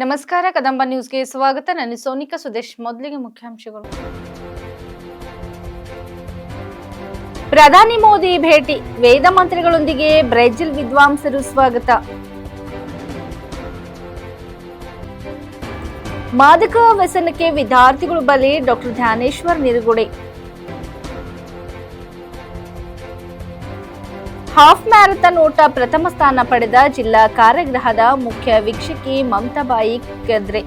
ನಮಸ್ಕಾರ ಕದಂಬ ನ್ಯೂಸ್ಗೆ ಸ್ವಾಗತ. ನಾನು ಸೋನಿಕಾ ಸುದೇಶ್. ಮೊದಲಿಗೆ ಮುಖ್ಯಾಂಶಗಳು. ಪ್ರಧಾನಿ ಮೋದಿ ಭೇಟಿ, ವೇದ ಮಂತ್ರಿಗಳೊಂದಿಗೆ ಬ್ರೆಜಿಲ್ ವಿದ್ವಾಂಸರು ಸ್ವಾಗತ. ಮಾದಕ ವ್ಯಸನಕ್ಕೆ ವಿದ್ಯಾರ್ಥಿಗಳು ಬಲಿ, ಡಾಕ್ಟರ್ ಧ್ಯಾನೇಶ್ವರ್ ನಿರುಗುಡೆ. ಹಾಫ್ ಮ್ಯಾರಥಾನ್ ಓಟ ಪ್ರಥಮ ಸ್ಥಾನ ಪಡೆದ ಜಿಲ್ಲಾ ಕಾರಾಗೃಹದ ಮುಖ್ಯ ವೀಕ್ಷಕಿ ಮಮತಾಬಾಯಿ ಕದ್ರೆ.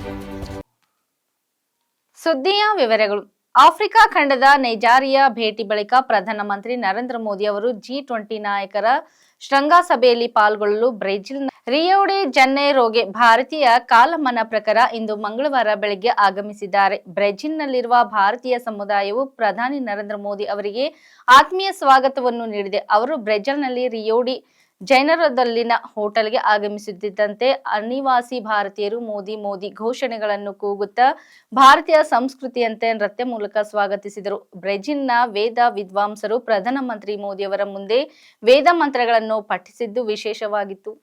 ಸುದ್ದಿಯ ವಿವರಗಳು. ಆಫ್ರಿಕಾ ಖಂಡದ ನೈಜೀರಿಯಾ ಭೇಟಿ ಬಳಿಕ ಪ್ರಧಾನಮಂತ್ರಿ ನರೇಂದ್ರ ಮೋದಿ ಅವರು G20 ನಾಯಕರ ಶೃಂಗಸಭೆಯಲ್ಲಿ ಪಾಲ್ಗೊಳ್ಳಲು ಬ್ರೆಜಿಲ್ನ ರಿಯೋ ಡಿ ಜನೈರೋಗೆ ಭಾರತೀಯ ಕಾಲಮಾನ ಪ್ರಕಾರ ಇಂದು ಮಂಗಳವಾರ ಬೆಳಗ್ಗೆ ಆಗಮಿಸಿದ್ದಾರೆ. ಬ್ರೆಜಿಲ್ನಲ್ಲಿರುವ ಭಾರತೀಯ ಸಮುದಾಯವು ಪ್ರಧಾನಿ ನರೇಂದ್ರ ಮೋದಿ ಅವರಿಗೆ ಆತ್ಮೀಯ ಸ್ವಾಗತವನ್ನು ನೀಡಿದೆ. ಅವರು ಬ್ರೆಜಿಲ್ನಲ್ಲಿ ರಿಯೋ ಡಿ ಜನೈರೋದಲ್ಲಿನ ಹೋಟೆಲ್ಗೆ ಆಗಮಿಸುತ್ತಿದ್ದಂತೆ ಅನಿವಾಸಿ ಭಾರತೀಯರು ಮೋದಿ ಮೋದಿ ಘೋಷಣೆಗಳನ್ನು ಕೂಗುತ್ತಾ ಭಾರತೀಯ ಸಂಸ್ಕೃತಿಯಂತೆ ನೃತ್ಯ ಮೂಲಕ ಸ್ವಾಗತಿಸಿದರು. ಬ್ರೆಜಿಲ್ನ ವೇದ ವಿದ್ವಾಂಸರು ಪ್ರಧಾನಮಂತ್ರಿ ಮೋದಿಯವರ ಮುಂದೆ ವೇದ ಮಂತ್ರಗಳನ್ನು ಪಠಿಸಿದ್ದು ವಿಶೇಷವಾಗಿತ್ತು.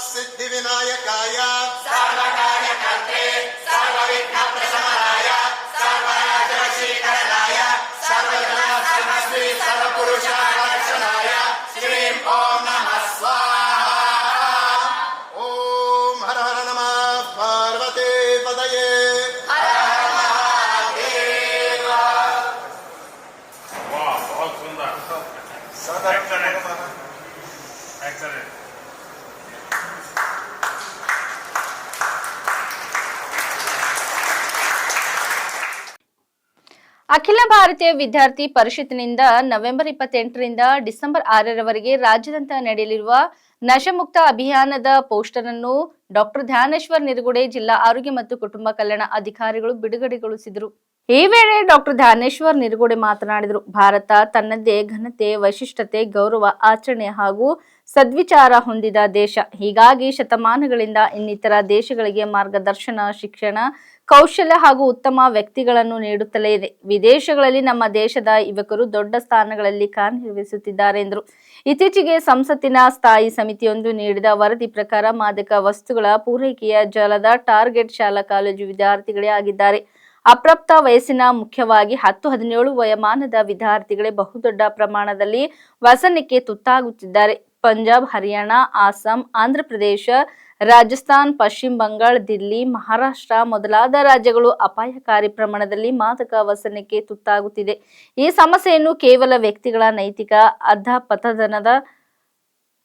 सिद्धिविनायकाय सर्वकार्यकर्त्रे सर्वविघ्नप्रशमनाय सर्वराजवशीकरणाय सर्वजनसमस्ति सर्वपुरुषाकर्षणाय श्रीं ॐ नमः स्वाहा। ॐ हर हर नमः पार्वती पदये हर हर महादेव। वाह, बहुत सुंदर। एक्सीलेंट। ಅಖಿಲ ಭಾರತೀಯ ವಿದ್ಯಾರ್ಥಿ ಪರಿಷತ್ತಿನಿಂದ ನವೆಂಬರ್ 28ರಿಂದ ಡಿಸೆಂಬರ್ 6ರವರೆಗೆ ರಾಜ್ಯಾದ್ಯಂತ ನಡೆಯಲಿರುವ ನಶಾಮುಕ್ತ ಅಭಿಯಾನದ ಪೋಸ್ಟರ್ ಅನ್ನು ಡಾಕ್ಟರ್ ಧ್ಯಾನೇಶ್ವರ್ ನಿರುಗುಡೆ ಜಿಲ್ಲಾ ಆರೋಗ್ಯ ಮತ್ತು ಕುಟುಂಬ ಕಲ್ಯಾಣ ಅಧಿಕಾರಿಗಳು ಬಿಡುಗಡೆಗೊಳಿಸಿದರು. ಈ ವೇಳೆ ಡಾಕ್ಟರ್ ಧ್ಯಾನೇಶ್ವರ್ ನಿರುಗುಡೆ ಮಾತನಾಡಿದರು. ಭಾರತ ತನ್ನದೇ ಘನತೆ, ವೈಶಿಷ್ಟ್ಯತೆ, ಗೌರವ, ಆಚರಣೆ ಹಾಗೂ ಸದ್ವಿಚಾರ ಹೊಂದಿದ ದೇಶ. ಹೀಗಾಗಿ ಶತಮಾನಗಳಿಂದ ಇನ್ನಿತರ ದೇಶಗಳಿಗೆ ಮಾರ್ಗದರ್ಶನ, ಶಿಕ್ಷಣ, ಕೌಶಲ್ಯ ಹಾಗೂ ಉತ್ತಮ ವ್ಯಕ್ತಿಗಳನ್ನು ನೀಡುತ್ತಲೇ ಇದೆ. ವಿದೇಶಗಳಲ್ಲಿ ನಮ್ಮ ದೇಶದ ಯುವಕರು ದೊಡ್ಡ ಸ್ಥಾನಗಳಲ್ಲಿ ಕಾರ್ಯನಿರ್ವಹಿಸುತ್ತಿದ್ದಾರೆ ಎಂದರು. ಇತ್ತೀಚೆಗೆ ಸಂಸತ್ತಿನ ಸ್ಥಾಯಿ ಸಮಿತಿಯೊಂದು ನೀಡಿದ ವರದಿ ಪ್ರಕಾರ ಮಾದಕ ವಸ್ತುಗಳ ಪೂರೈಕೆಯ ಜಾಲದ ಟಾರ್ಗೆಟ್ ಶಾಲಾ ಕಾಲೇಜು ವಿದ್ಯಾರ್ಥಿಗಳೇ ಆಗಿದ್ದಾರೆ. ಅಪ್ರಾಪ್ತ ವಯಸ್ಸಿನ ಮುಖ್ಯವಾಗಿ 10-17 ವಯೋಮಾನದ ವಿದ್ಯಾರ್ಥಿಗಳೇ ಬಹುದೊಡ್ಡ ಪ್ರಮಾಣದಲ್ಲಿ ವ್ಯಸನಕ್ಕೆ ತುತ್ತಾಗುತ್ತಿದ್ದಾರೆ. ಪಂಜಾಬ್, ಹರಿಯಾಣ, ಅಸ್ಸಾಂ, ಆಂಧ್ರಪ್ರದೇಶ, ರಾಜಸ್ಥಾನ್, ಪಶ್ಚಿಮ ಬಂಗಾಳ, ದಿಲ್ಲಿ, ಮಹಾರಾಷ್ಟ್ರ ಮೊದಲಾದ ರಾಜ್ಯಗಳು ಅಪಾಯಕಾರಿ ಪ್ರಮಾಣದಲ್ಲಿ ಮಾದಕ ವ್ಯಸನಕ್ಕೆ ತುತ್ತಾಗುತ್ತಿದೆ. ಈ ಸಮಸ್ಯೆಯನ್ನು ಕೇವಲ ವ್ಯಕ್ತಿಗಳ ನೈತಿಕ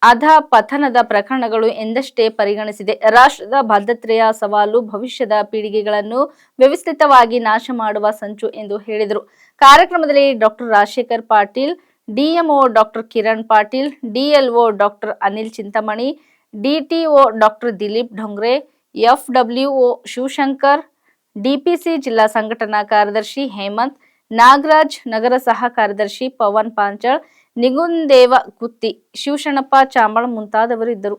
ಅಧಪತನದ ಪ್ರಕರಣಗಳು ಎಂದಷ್ಟೇ ಪರಿಗಣಿಸಿದೆ. ರಾಷ್ಟ್ರದ ಭದ್ರತೆಯ ಸವಾಲು ಭವಿಷ್ಯದ ಪೀಳಿಗೆಗಳನ್ನು ವ್ಯವಸ್ಥಿತವಾಗಿ ನಾಶ ಮಾಡುವ ಸಂಚು ಎಂದು ಹೇಳಿದರು. ಕಾರ್ಯಕ್ರಮದಲ್ಲಿ doctor Rajashekhar Patil, DMO doctor Kiran Patil, DLO doctor Anil Chintamani, DTO doctor Dilip Dhongre, FWO Shivashankar, DPC ಜಿಲ್ಲಾ ಸಂಘಟನಾ ಕಾರ್ಯದರ್ಶಿ ಹೇಮಂತ್, ನಾಗರಾಜ್, ನಗರ ಸಹ ಕಾರ್ಯದರ್ಶಿ ಪವನ್ ಪಾಂಚಾಳ್, ನಿಗುಂದೇವ ಕುತ್ತಿ, ಶಿವಶರಣಪ್ಪ ಚಾಂಬಾಳ್ ಮುಂತಾದವರು ಇದ್ದರು.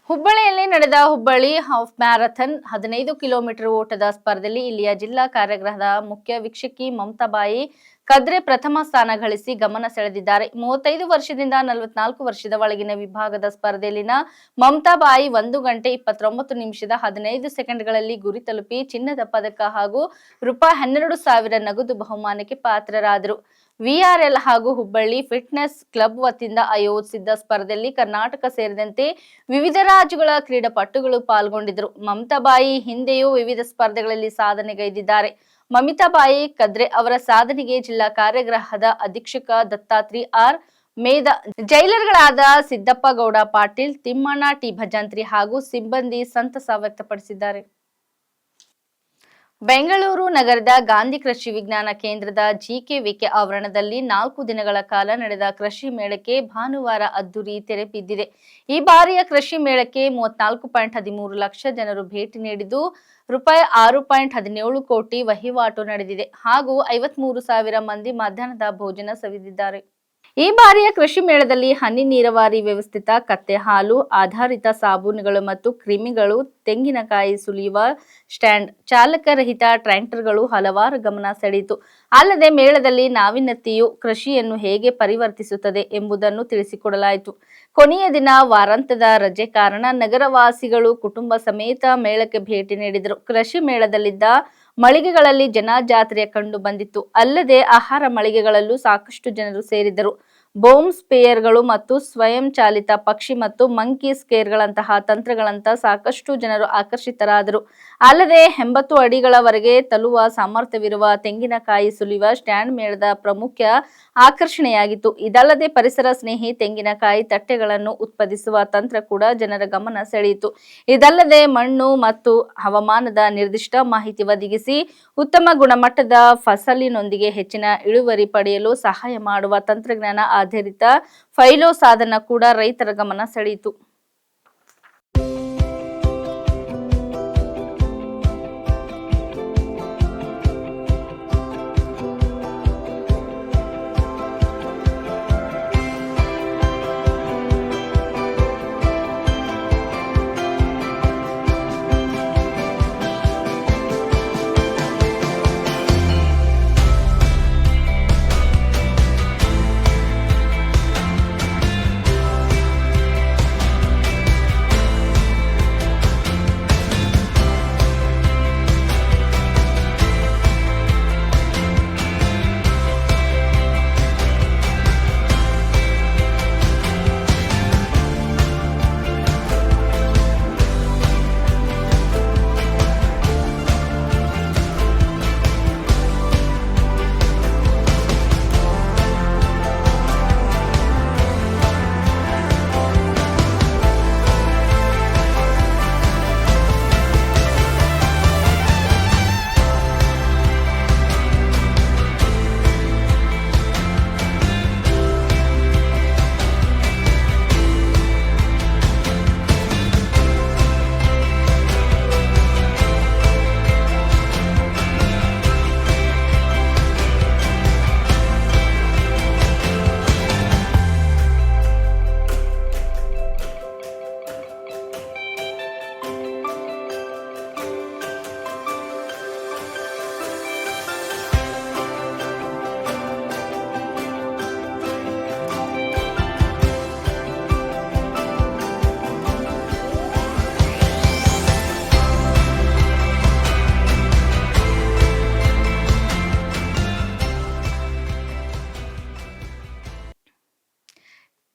ಹುಬ್ಬಳ್ಳಿಯಲ್ಲಿ ನಡೆದ ಹುಬ್ಬಳ್ಳಿ ಹಾಫ್ ಮ್ಯಾರಥಾನ್ 15 ಕಿಲೋಮೀಟರ್ ಓಟದ ಸ್ಪರ್ಧೆಯಲ್ಲಿ ಇಲ್ಲಿಯ ಜಿಲ್ಲಾ ಕಾರಾಗೃಹದ ಮುಖ್ಯ ವೀಕ್ಷಕಿ ಮಮತಾಬಾಯಿ ಕದ್ರೆ ಪ್ರಥಮ ಸ್ಥಾನ ಗಳಿಸಿ ಗಮನ ಸೆಳೆದಿದ್ದಾರೆ. 35 ವರ್ಷದಿಂದ 44 ವರ್ಷದ ಒಳಗಿನ ವಿಭಾಗದ ಸ್ಪರ್ಧೆಯಲ್ಲಿನ ಮಮತಾಬಾಯಿ 1 ಗಂಟೆ 29 ನಿಮಿಷದ 15 ಸೆಕೆಂಡ್ಗಳಲ್ಲಿ ಗುರಿ ತಲುಪಿ ಚಿನ್ನದ ಪದಕ ಹಾಗೂ ₹12,000 ನಗದು ಬಹುಮಾನಕ್ಕೆ ಪಾತ್ರರಾದರು. ವಿಆರ್ಎಲ್ ಹಾಗೂ ಹುಬ್ಬಳ್ಳಿ ಫಿಟ್ನೆಸ್ ಕ್ಲಬ್ ವತಿಯಿಂದ ಆಯೋಜಿಸಿದ್ದ ಸ್ಪರ್ಧೆಯಲ್ಲಿ ಕರ್ನಾಟಕ ಸೇರಿದಂತೆ ವಿವಿಧ ರಾಜ್ಯಗಳ ಕ್ರೀಡಾಪಟುಗಳು ಪಾಲ್ಗೊಂಡಿದ್ದರು. ಮಮತಾಬಾಯಿ ಹಿಂದೆಯೂ ವಿವಿಧ ಸ್ಪರ್ಧೆಗಳಲ್ಲಿ ಸಾಧನೆಗೈದಿದ್ದಾರೆ. ಮಮಿತಾಬಾಯಿ ಕದ್ರೆ ಅವರ ಸಾಧನೆಗೆ ಜಿಲ್ಲಾ ಕಾರಾಗೃಹದ ಅಧೀಕ್ಷಕ ದತ್ತಾತ್ರಿ ಆರ್. ಮೇಧಾ, ಜೈಲರ್ಗಳಾದ ಸಿದ್ದಪ್ಪ ಗೌಡ ಪಾಟೀಲ್, ತಿಮ್ಮಣ್ಣ ಟಿ ಭಜಂತ್ರಿ ಹಾಗೂ ಸಿಬ್ಬಂದಿ ಸಂತಸ ವ್ಯಕ್ತಪಡಿಸಿದ್ದಾರೆ. ಬೆಂಗಳೂರು ನಗರದ ಗಾಂಧಿ ಕೃಷಿ ವಿಜ್ಞಾನ ಕೇಂದ್ರದ ಜಿಕೆವಿಕೆ ಆವರಣದಲ್ಲಿ 4 ದಿನಗಳ ಕಾಲ ನಡೆದ ಕೃಷಿ ಮೇಳಕ್ಕೆ ಭಾನುವಾರ ಅದ್ದೂರಿ ತೆರೆ ಬಿದ್ದಿದೆ. ಈ ಬಾರಿಯ ಕೃಷಿ ಮೇಳಕ್ಕೆ 34.13 ಲಕ್ಷ ಜನರು ಭೇಟಿ ನೀಡಿದ್ದು ₹6.17 ಕೋಟಿ ವಹಿವಾಟು ನಡೆದಿದೆ ಹಾಗೂ 53,000 ಮಂದಿ ಮಧ್ಯಾಹ್ನದ ಭೋಜನ ಸವಿದಿದ್ದಾರೆ. ಈ ಬಾರಿಯ ಕೃಷಿ ಮೇಳದಲ್ಲಿ ಹನಿ ನೀರಾವರಿ ವ್ಯವಸ್ಥಿತ ಕತ್ತೆ ಹಾಲು ಆಧಾರಿತ ಸಾಬೂನುಗಳು ಮತ್ತು ಕ್ರಿಮಿಗಳು, ತೆಂಗಿನಕಾಯಿ ಸುಲಿಯುವ ಸ್ಟ್ಯಾಂಡ್, ಚಾಲಕ ರಹಿತ ಟ್ರ್ಯಾಕ್ಟರ್ಗಳು ಹಲವಾರು ಗಮನ ಸೆಳೆಯಿತು. ಅಲ್ಲದೆ ಮೇಳದಲ್ಲಿ ನಾವೀನ್ಯತೆಯು ಕೃಷಿಯನ್ನು ಹೇಗೆ ಪರಿವರ್ತಿಸುತ್ತದೆ ಎಂಬುದನ್ನು ತಿಳಿಸಿಕೊಡಲಾಯಿತು. ಕೊನೆಯ ದಿನ ವಾರಾಂತ್ಯದ ರಜೆ ಕಾರಣ ನಗರವಾಸಿಗಳು ಕುಟುಂಬ ಸಮೇತ ಮೇಳಕ್ಕೆ ಭೇಟಿ ನೀಡಿದರು. ಕೃಷಿ ಮೇಳದಲ್ಲಿದ್ದ ಮಳಿಗೆಗಳಲ್ಲಿ ಜನಜಾತ್ರೆ ಕಂಡು ಬಂದಿತ್ತು. ಅಲ್ಲದೆ ಆಹಾರ ಮಳಿಗೆಗಳಲ್ಲೂ ಸಾಕಷ್ಟು ಜನರು ಸೇರಿದರು. ಬೋಮ್ ಸ್ಪೇಯರ್ಗಳು ಮತ್ತು ಸ್ವಯಂ ಚಾಲಿತ ಪಕ್ಷಿ ಮತ್ತು ಮಂಕಿ ಸ್ಕೇರ್ಗಳಂತಹ ತಂತ್ರಗಳಂತ ಸಾಕಷ್ಟು ಜನರು ಆಕರ್ಷಿತರಾದರು. ಅಲ್ಲದೆ 80 ಅಡಿಗಳವರೆಗೆ ತಲುವ ಸಾಮರ್ಥ್ಯವಿರುವ ತೆಂಗಿನಕಾಯಿ ಸುಲಿಯುವ ಸ್ಟ್ಯಾಂಡ್ ಮೇಳದ ಪ್ರಮುಖ ಆಕರ್ಷಣೆಯಾಗಿತ್ತು. ಇದಲ್ಲದೆ ಪರಿಸರ ಸ್ನೇಹಿ ತೆಂಗಿನಕಾಯಿ ತಟ್ಟೆಗಳನ್ನು ಉತ್ಪಾದಿಸುವ ತಂತ್ರ ಕೂಡ ಜನರ ಗಮನ ಸೆಳೆಯಿತು. ಇದಲ್ಲದೆ ಮಣ್ಣು ಮತ್ತು ಹವಾಮಾನದ ನಿರ್ದಿಷ್ಟ ಮಾಹಿತಿ ಒದಗಿಸಿ ಉತ್ತಮ ಗುಣಮಟ್ಟದ ಫಸಲಿನೊಂದಿಗೆ ಹೆಚ್ಚಿನ ಇಳುವರಿ ಪಡೆಯಲು ಸಹಾಯ ಮಾಡುವ ತಂತ್ರಜ್ಞಾನ ಆಧಾರಿತ ಫೈಲೋ ಸಾಧನ ಕೂಡ ರೈತರ ಗಮನ ಸೆಳೆಯಿತು.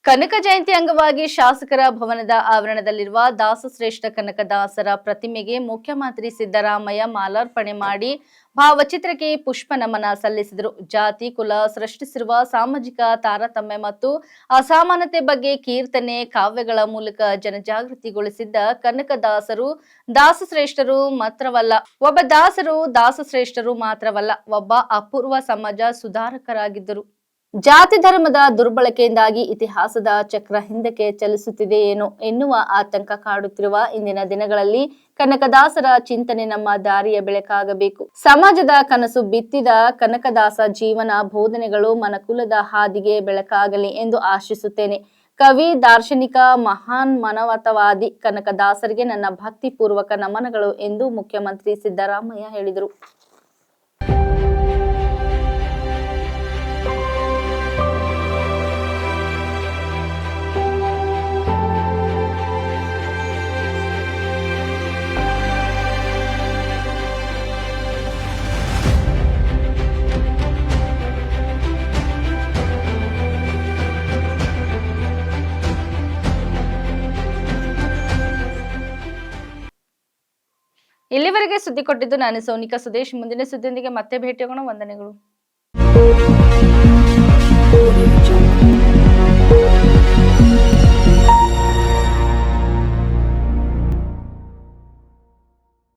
ಕನಕ ಜಯಂತಿ ಅಂಗವಾಗಿ ಶಾಸಕರ ಭವನದ ಆವರಣದಲ್ಲಿರುವ ದಾಸಶ್ರೇಷ್ಠ ಕನಕದಾಸರ ಪ್ರತಿಮೆಗೆ ಮುಖ್ಯಮಂತ್ರಿ ಸಿದ್ದರಾಮಯ್ಯ ಮಾಲಾರ್ಪಣೆ ಮಾಡಿ ಭಾವಚಿತ್ರಕ್ಕೆ ಪುಷ್ಪ ನಮನ ಸಲ್ಲಿಸಿದರು. ಜಾತಿ ಕುಲ ಸೃಷ್ಟಿಸಿರುವ ಸಾಮಾಜಿಕ ತಾರತಮ್ಯ ಮತ್ತು ಅಸಮಾನತೆ ಬಗ್ಗೆ ಕೀರ್ತನೆ ಕಾವ್ಯಗಳ ಮೂಲಕ ಜನಜಾಗೃತಿಗೊಳಿಸಿದ್ದ ಕನಕದಾಸರು ದಾಸಶ್ರೇಷ್ಠರು ಮಾತ್ರವಲ್ಲ, ಒಬ್ಬ ಅಪೂರ್ವ ಸಮಾಜ ಸುಧಾರಕರಾಗಿದ್ದರು. ಜಾತಿ ಧರ್ಮದ ದುರ್ಬಳಕೆಯಿಂದಾಗಿ ಇತಿಹಾಸದ ಚಕ್ರ ಹಿಂದಕ್ಕೆ ಚಲಿಸುತ್ತಿದೆ ಏನೋ ಎನ್ನುವ ಆತಂಕ ಕಾಡುತ್ತಿರುವ ಇಂದಿನ ದಿನಗಳಲ್ಲಿ ಕನಕದಾಸರ ಚಿಂತನೆ ನಮ್ಮ ದಾರಿಯ ಬೆಳಕಾಗಬೇಕು. ಸಮಾಜದ ಕನಸು ಬಿತ್ತಿದ ಕನಕದಾಸ ಜೀವನ ಬೋಧನೆಗಳು ಮನಕುಲದ ಹಾದಿಗೆ ಬೆಳಕಾಗಲಿ ಎಂದು ಆಶಿಸುತ್ತೇನೆ. ಕವಿ, ದಾರ್ಶನಿಕ, ಮಹಾನ್ ಮಾನವತಾವಾದಿ ಕನಕದಾಸರಿಗೆ ನನ್ನ ಭಕ್ತಿ ಪೂರ್ವಕ ನಮನಗಳು ಎಂದು ಮುಖ್ಯಮಂತ್ರಿ ಸಿದ್ದರಾಮಯ್ಯ ಹೇಳಿದರು. ಇಲ್ಲಿವರೆಗೆ ಸುದ್ದಿ ಕೊಟ್ಟಿದ್ದು ನಾನು ಸೋನಿಕಾ ಸುದೇಶ್. ಮುಂದಿನ ಸುದ್ದಿಯೊಂದಿಗೆ ಮತ್ತೆ ಭೇಟಿಯಾಗೋಣ. ವಂದನೆಗಳು.